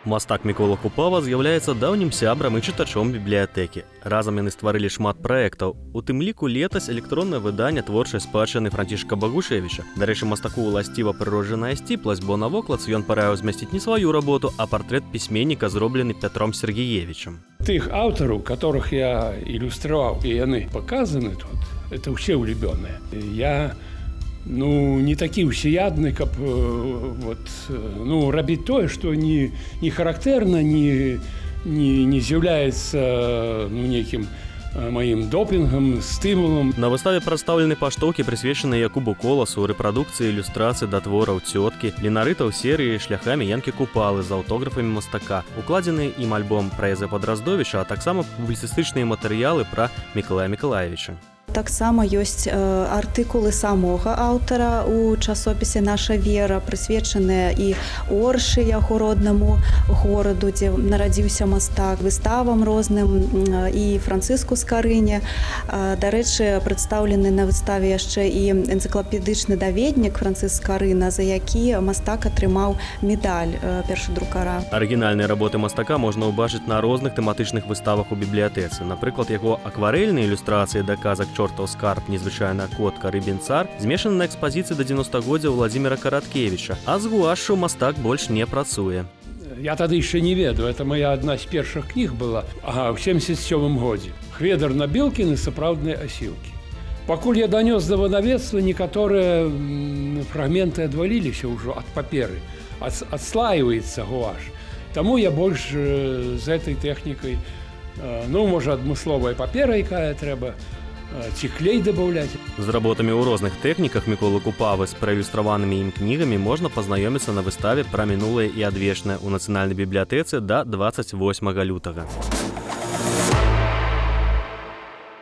Мастак Мікола Купава з'яўляецца даўнім сябрам і чытачом бібліятэкі. Разам яны стварылі шмат праектаў. У тым ліку летась электроннае выданне творчай спадчыны Францішка Багушевіча. Дарэчы, мастаку ўласціва прыроджаная сціпласць, бо на вокладцы ён параіў змясціць не сваю работу, а партрэт пісьменніка, зроблены Пятром Сергеевичем. Тых аўтараў, которых я ілюстраваў, і яны паказаны тут, это ўсе ўлюбёныя. Я не такі ўсеядны, каб рабіць тое, што не характэрна, не з'яўляецца нейкім маім допінгам, стымулам. На выставе прадстаўлены паштоўкі, прысвечаныя Якубу Коласу, рэпрадукцыі ілюстрацыі да твораў цёткі, ленарытаў серыі шляхамі Янкі Купалы з аўтографамі мастака, укладзены ім альбом пра Язэпа Драздовіча, а таксама публіцыстычныя матэрыялы пра Мікалая Мікалаевіча. Таксама ёсць артыкулы самога аўтара у часопісе «Наша вера», прысвечаныя і Оршы, яго роднаму гораду, дзе нарадзіўся мастак, выставам розным і Францыску Скарыне. Дарэчы, прадстаўлены на выставе яшчэ і энцыклапедычны даведнік Францыск Скарына, за які мастак атрымаў медаль першадрукара. Арыгінальныя работы мастака можна ўбачыць на розных тэматычных выставах у бібліятэцы. Напрыклад, яго акварэльныя ілюстрацыі да казак «Чортаў скарб», «Незвычайная котка», «Рыбін цар» змешаны на экспазіцыі да 90-годдзя Владзіміра Караткевіча, а з гуашшу мастак больш не працуе. Я тады яшчэ не ведаю, это моя адна з першых кніг была, ў 77-м годзе. Хведар на Белкіны, сапраўдныя асілкі. Пакуль я данёс да выдавецтва, некаторыя фрагменты адваліліся ўжо ад паперы, адслаіваецца гуаш. Таму я больш з гэтай тэхнікай, можа, адмысловая папера, якая трэба, ці клей дабаўляць. З работамі ў розных тэхніках Міколы Купавы з праілюстраванымі ім кнігамі можна пазнаёміцца на выставе пра мінулае і адвечнае ў Нацыянальнай бібліятэцы да 28 лютага.